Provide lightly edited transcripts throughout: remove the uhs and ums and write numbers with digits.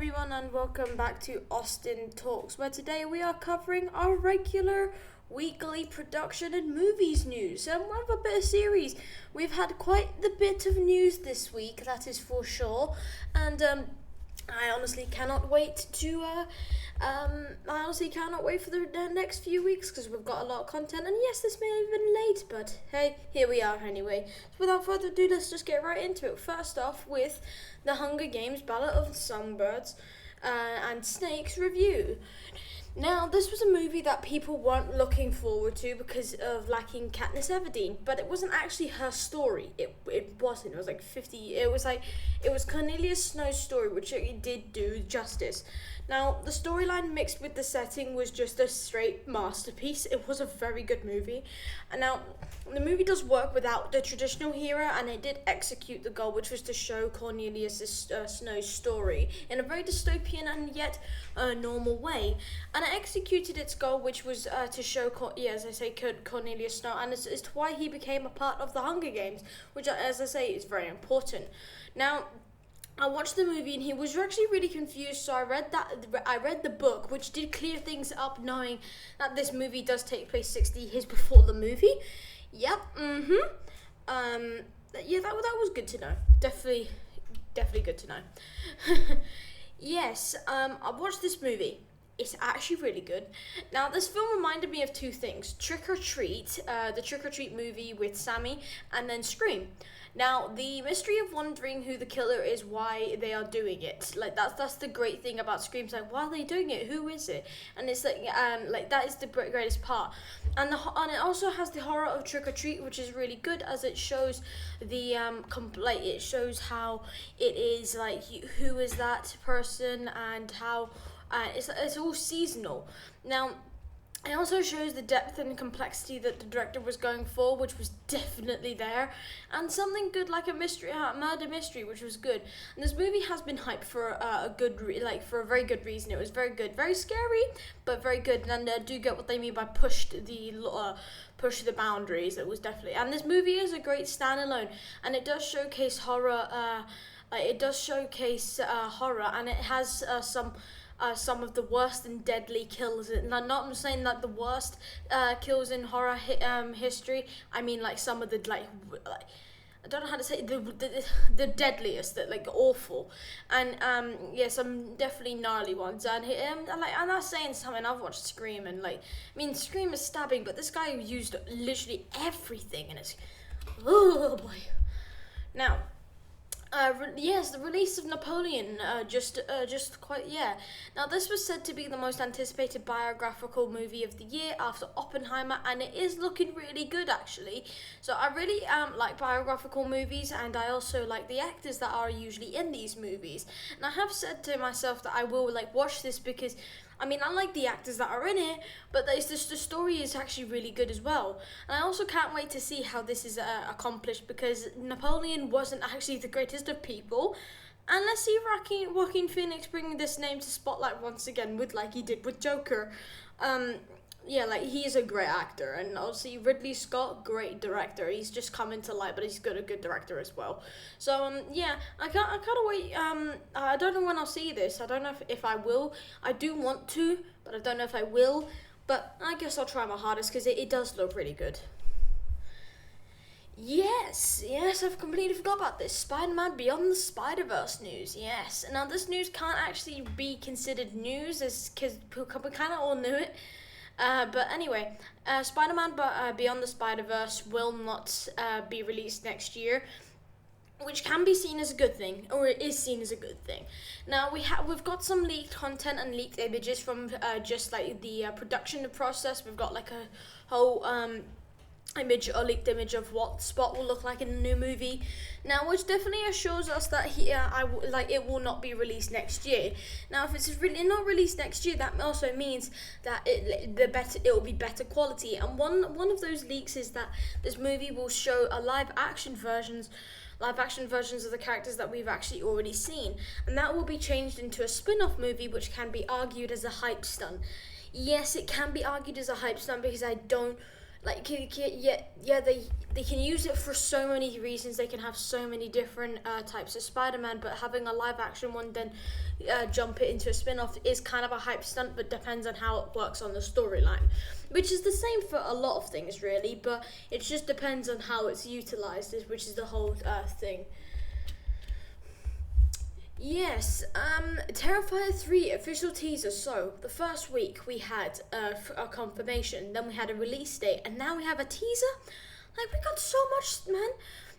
everyone, and welcome back to Austin Talks, where today we are covering our regular weekly production and movies news. We have a bit of series. We've had quite the bit of news this week, that is for sure, and I honestly cannot wait for the next few weeks because we've got a lot of content. And yes, this may have been late, but hey, here we are anyway. So without further ado, let's just get right into it. First off, with the Hunger Games: Ballad of Songbirds and Snakes review. Now, this was a movie that people weren't looking forward to because of lacking Katniss Everdeen, but it wasn't actually her story. It wasn't. It was like 50. It was Cornelia Snow's story, which it did do justice. Now, the storyline mixed with the setting was just a straight masterpiece. It was a very good movie. And now, the movie does work without the traditional hero, and it did execute the goal, which was to show Cornelia Snow's story in a very dystopian and yet normal way. And it executed its goal, which was to show, Cornelia Snow, and it's why he became a part of the Hunger Games, which, as I say, is very important. Now, I watched the movie and he was actually really confused, so I read the book, which did clear things up, knowing that this movie does take place 60 years before the movie. Yep. That was good to know. Definitely good to know. Yes. I watched this movie. It's actually really good. Now, this film reminded me of two things: Trick or Treat, the Trick or Treat movie with Sammy, and then Scream. Now, the mystery of wondering who the killer is, why they are doing it. Like, that's the great thing about Scream. It's like, why are they doing it? Who is it? And it's like that is the greatest part. And it also has the horror of Trick or Treat, which is really good, as it shows the it shows how it is, like, who is that person, and how it's all seasonal. Now, it also shows the depth and complexity that the director was going for, which was definitely there, and something good like a murder mystery, which was good. And this movie has been hyped for for a very good reason. It was very good, very scary, but very good. And I do get what they mean by push the boundaries. It was definitely, and this movie is a great standalone, and it does showcase horror. Horror, and it has some of the worst and deadly kills. I'm saying that the worst kills in horror history. I mean, like, some of the I don't know how to say the deadliest, that, like, awful, and some definitely gnarly ones. And I'm not saying something. I've watched Scream, and Scream is stabbing, but this guy used literally everything, and it's oh boy. Now, the release of Napoleon, Now, this was said to be the most anticipated biographical movie of the year after Oppenheimer, and it is looking really good, actually. So I really like biographical movies, and I also like the actors that are usually in these movies. And I have said to myself that I will, watch this because, I like the actors that are in it, but the story is actually really good as well. And I also can't wait to see how this is accomplished, because Napoleon wasn't actually the greatest of people. And let's see Joaquin Phoenix bringing this name to spotlight once again, like he did with Joker. He is a great actor, and obviously Ridley Scott, great director. He's just come into light, but he's a good director as well. So I can't wait. I don't know when I'll see this. I don't know if I will. I do want to, but I don't know if I will. But I guess I'll try my hardest, because it does look really good. Yes, I've completely forgot about this. Spider-Man Beyond the Spider-Verse news, yes. Now, this news can't actually be considered news, because we kind of all knew it. But anyway, Spider-Man Beyond the Spider-Verse will not be released next year, which can be seen as a good thing, or it is seen as a good thing. Now, we've got some leaked content and leaked images from the production process. We've got a whole leaked image of what Spot will look like in the new movie. Now, which definitely assures us that it will not be released next year. Now, if it's really not released next year, that also means that it will be better quality. And one of those leaks is that this movie will show live action versions of the characters that we've actually already seen, and that will be changed into a spin-off movie, which can be argued as a hype stunt. Yes, it can be argued as a hype stunt, because I don't like they can use it for so many reasons. They can have so many different types of Spider-Man, but having a live action one then jump it into a spin-off is kind of a hype stunt, but depends on how it works on the storyline, which is the same for a lot of things really, but it just depends on how it's utilized, which is the whole thing. Yes, Terrifier 3 official teaser. So, the first week we had a confirmation, then we had a release date, and now we have a teaser? Like, we got so much, man.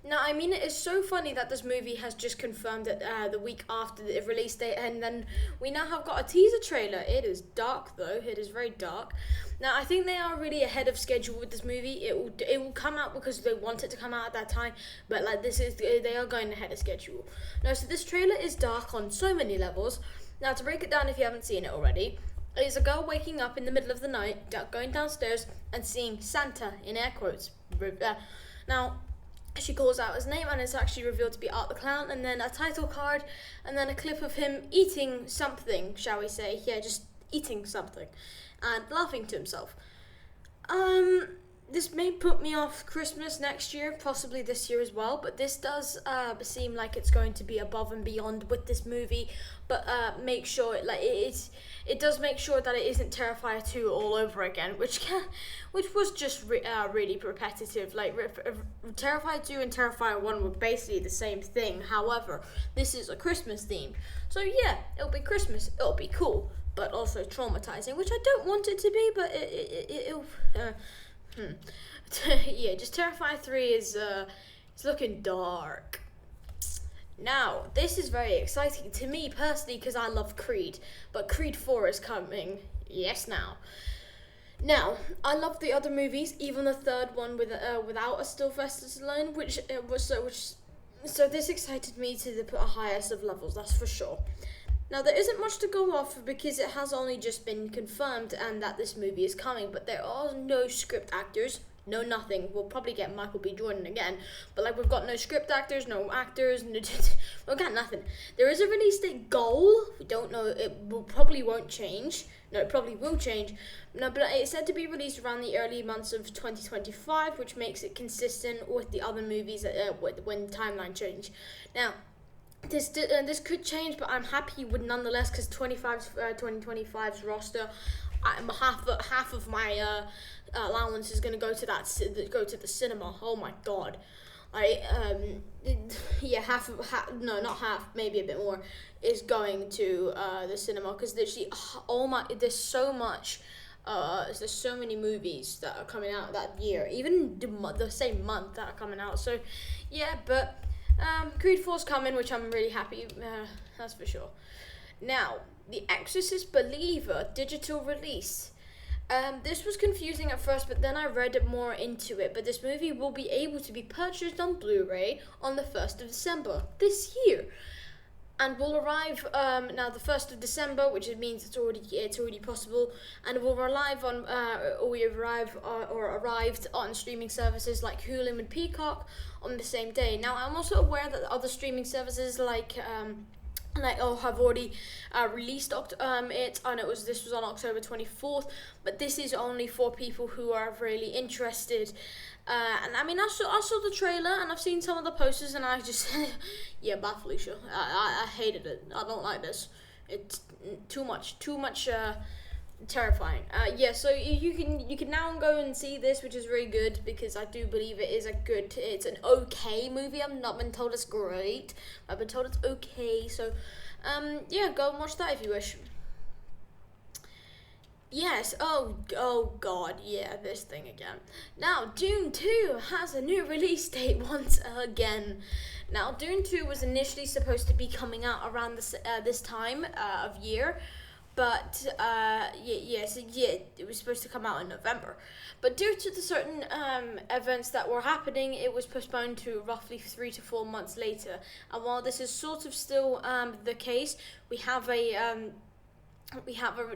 Now, I mean, it is so funny that this movie has just confirmed it the week after the release date, and then we now have got a teaser trailer. It is dark, though. It is very dark. Now, I think they are really ahead of schedule with this movie. It will come out because they want it to come out at that time, but like they are going ahead of schedule. Now, so this trailer is dark on so many levels. Now, to break it down, if you haven't seen it already, it's a girl waking up in the middle of the night, going downstairs and seeing Santa in air quotes. Now, she calls out his name, and it's actually revealed to be Art the Clown, and then a title card, and then a clip of him eating something, shall we say. Yeah, just eating something, and laughing to himself. This may put me off Christmas next year, possibly this year as well, but this does seem like it's going to be above and beyond with this movie, but make sure, it does make sure that it isn't Terrifier 2 all over again, which was just really repetitive. Like, Terrifier 2 and Terrifier 1 were basically the same thing, however, this is a Christmas theme, so yeah, it'll be Christmas, it'll be cool, but also traumatizing, which I don't want it to be, but it'll... yeah, just Terrifier 3 is it's looking dark. Now, this is very exciting to me personally because I love Creed, but Creed 4 is coming. Yes, now. Now, I love the other movies, even the third one without a Sylvester Stallone, so this excited me to the highest of levels, that's for sure. Now, there isn't much to go off because it has only just been confirmed and that this movie is coming, but there are no script actors, no nothing. We'll probably get Michael B. Jordan again, but like we've got no script actors, no actors, we've got nothing. There is a release date goal. We don't know. Probably won't change. No, it probably will change. No, but it's said to be released around the early months of 2025, which makes it consistent with the other movies when timeline change. Now, this could change, but I'm happy with nonetheless because 2025's roster, half of my allowance is going to go to the cinema. Oh my god, not half, maybe a bit more, is going to the cinema because literally, there's so much. There's so many movies that are coming out that year, even the same month that are coming out. So, yeah, but. Creed 4's coming, which I'm really happy, that's for sure. Now, The Exorcist Believer digital release. This was confusing at first, but then I read more into it. But this movie will be able to be purchased on Blu-ray on the 1st of December this year. And will arrive now the 1st of December, which means it's already possible, and will arrived on streaming services like Hulu and Peacock on the same day. Now, I'm also aware that other streaming services have already released it. I know this was on October 24th, but this is only for people who are really interested. And I mean, I saw the trailer and I've seen some of the posters, and I just yeah, bad Felicia. I hated it. I don't like this. It's too much terrifying. Yeah, so you can now go and see this, which is very good because I do believe it's an okay movie. I've not been told it's great. I've been told it's okay. So, yeah, go and watch that if you wish. Yes, oh god, yeah, this thing again. Now, Dune 2 has a new release date once again. Now, Dune 2 was initially supposed to be coming out around this time of year, but it was supposed to come out in November. But due to the certain events that were happening, it was postponed to roughly 3 to 4 months later. And while this is sort of still the case, we have a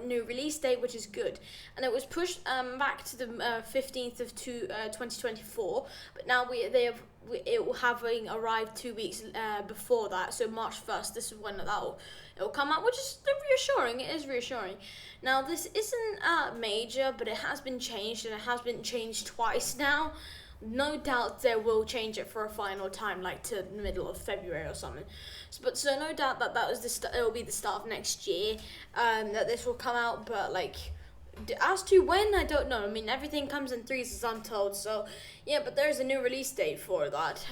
new release date, which is good, and it was pushed back to the 15th of 2024. But now it will having arrived 2 weeks before that. So March 1st, this is when it'll come out, which is reassuring. It is reassuring. Now, this isn't major, but it has been changed, and it has been changed twice now. No doubt they will change it for a final time, like to the middle of February or something. So no doubt that was it will be the start of next year, that this will come out. But like, as to when, I don't know. I mean, everything comes in threes, as I'm told. So yeah, but there's a new release date for that.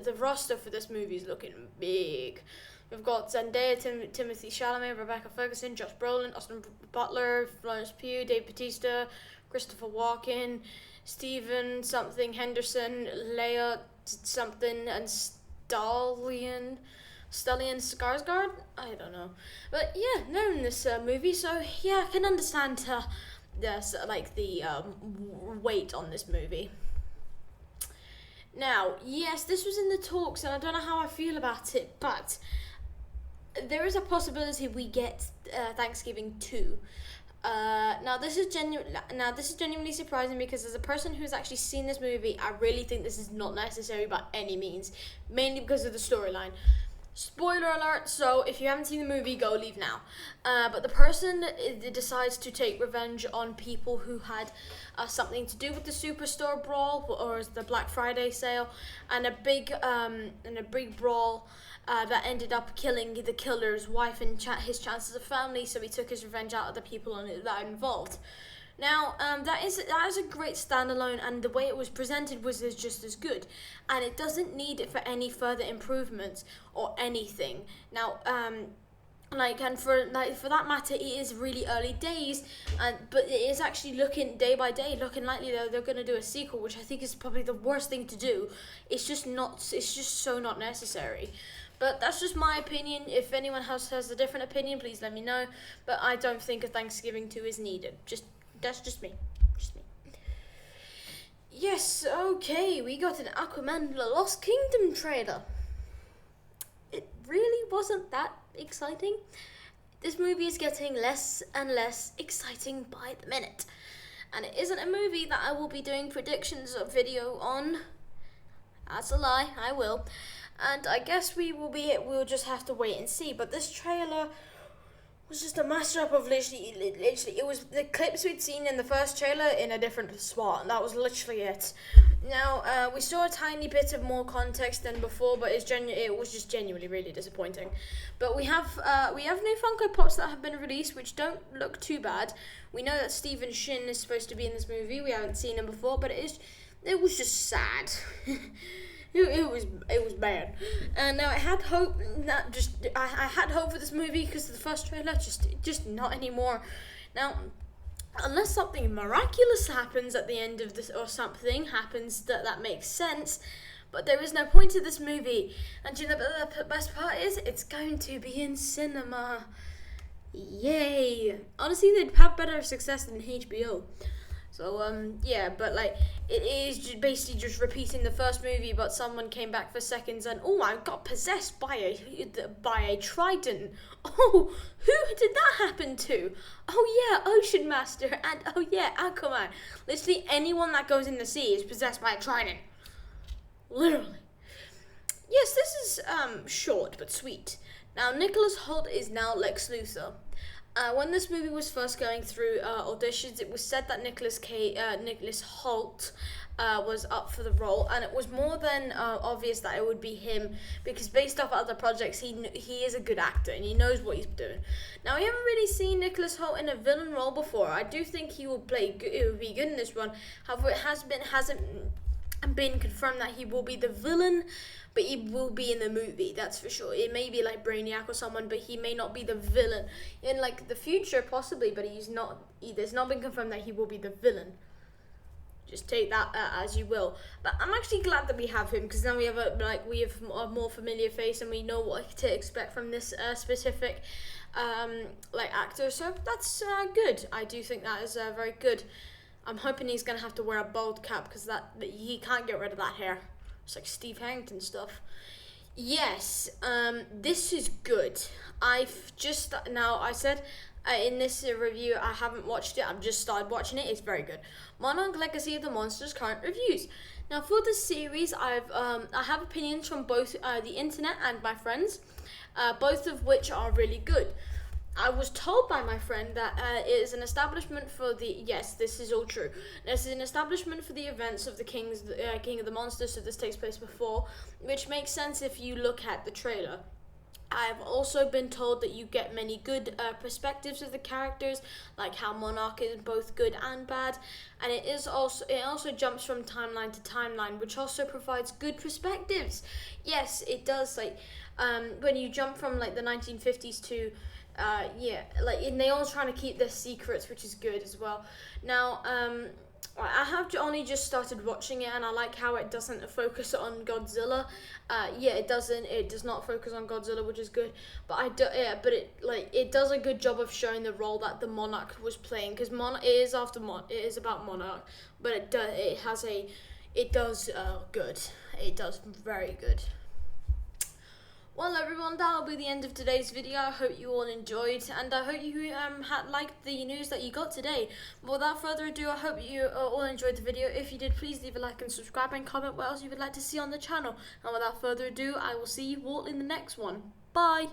The roster for this movie is looking big. We've got Zendaya, Timothy Chalamet, Rebecca Ferguson, Josh Brolin, Austin Butler, Florence Pugh, Dave Bautista, Christopher Walken, Steven something Henderson, Leia something, and Stallion Skarsgård. I don't know, but yeah, they're in this movie. So yeah, I can understand the weight on this movie. Now, yes, this was in the talks, and I don't know how I feel about it, but there is a possibility we get Thanksgiving 2. Now this is genuinely surprising, because as a person who's actually seen this movie, I really think this is not necessary by any means, mainly because of the storyline. Spoiler alert, so if you haven't seen the movie, go leave now. But the person decides to take revenge on people who had something to do with the Superstore brawl, or the Black Friday sale, and a big brawl that ended up killing the killer's wife and his chances of family. So he took his revenge out of the people that are involved. Now, that is a great standalone, and the way it was presented was just as good, and it doesn't need it for any further improvements or anything. Now, for that matter, it is really early days, but it is actually looking day by day, looking likely they're going to do a sequel, which I think is probably the worst thing to do. It's just so not necessary. But that's just my opinion. If anyone else has a different opinion, please let me know. But I don't think a Thanksgiving 2 is needed. That's just me. Yes, okay, we got an Aquaman The Lost Kingdom trailer. It really wasn't that exciting. This movie is getting less and less exciting by the minute. And it isn't a movie that I will be doing predictions of video on. That's a lie, I will. And I guess we'll just have to wait and see. But this trailer was just a mashup of literally, it was the clips we'd seen in the first trailer in a different spot, and that was literally it. Now, we saw a tiny bit of more context than before, but it was just genuinely really disappointing. But we have new Funko Pops that have been released, which don't look too bad. We know that Stephen Shin is supposed to be in this movie. We haven't seen him before, but it was just sad. It was bad, and now I had hope. I had hope for this movie because of the first trailer. Just not anymore. Now, unless something miraculous happens at the end of this, or something happens that makes sense, but there is no point to this movie. And you know the best part is, it's going to be in cinema. Yay! Honestly, they'd have better success than HBO. So, yeah, but, like, it is basically just repeating the first movie, but someone came back for seconds and, oh, I got possessed by a trident. Oh, who did that happen to? Oh, yeah, Ocean Master, and, oh, yeah, Aquaman. Literally anyone that goes in the sea is possessed by a trident. Literally. Yes, this is, short but sweet. Now, Nicholas Hoult is now Lex Luthor. When this movie was first going through auditions, it was said that Nicholas Hoult was up for the role, and it was more than obvious that it would be him, because based off other projects, he is a good actor and he knows what he's doing. Now, we haven't really seen Nicholas Hoult in a villain role before. I do think he will be good in this one. However, it hasn't been confirmed that he will be the villain, but he will be in the movie, that's for sure. It may be like Brainiac or someone, but he may not be the villain. In like the future, possibly, but he's not. It's not been confirmed that he will be the villain. Just take that as you will. But I'm actually glad that we have him, because now we have a more familiar face, and we know what to expect from this specific actor. So that's good. I do think that is very good. I'm hoping he's gonna have to wear a bald cap, because that he can't get rid of that hair. It's like Steve Harrington stuff. Yes, this is good. I said in this review, I haven't watched it. I've just started watching it. It's very good. Monarch: Legacy of the Monsters current reviews. Now, for this series, I have opinions from both the internet and my friends, both of which are really good. I was told by my friend that it is an establishment for the... Yes, this is all true. This is an establishment for the events of the King of the Monsters, so this takes place before, which makes sense if you look at the trailer. I've also been told that you get many good perspectives of the characters, like how Monarch is both good and bad, and it also jumps from timeline to timeline, which also provides good perspectives. Yes, it does. Like when you jump from like the 1950s to and they all trying to keep their secrets, which is good as well. Now, I have only just started watching it, and I like how it doesn't focus on Godzilla. It doesn't. It does not focus on Godzilla, which is good. But it does a good job of showing the role that the Monarch was playing, because it is about Monarch, but it does good. It does very good. Well, everyone, that'll be the end of today's video. I hope you all enjoyed, and I hope you had liked the news that you got today. But without further ado, I hope you all enjoyed the video. If you did, please leave a like and subscribe, and comment what else you would like to see on the channel. And without further ado, I will see you all in the next one. Bye!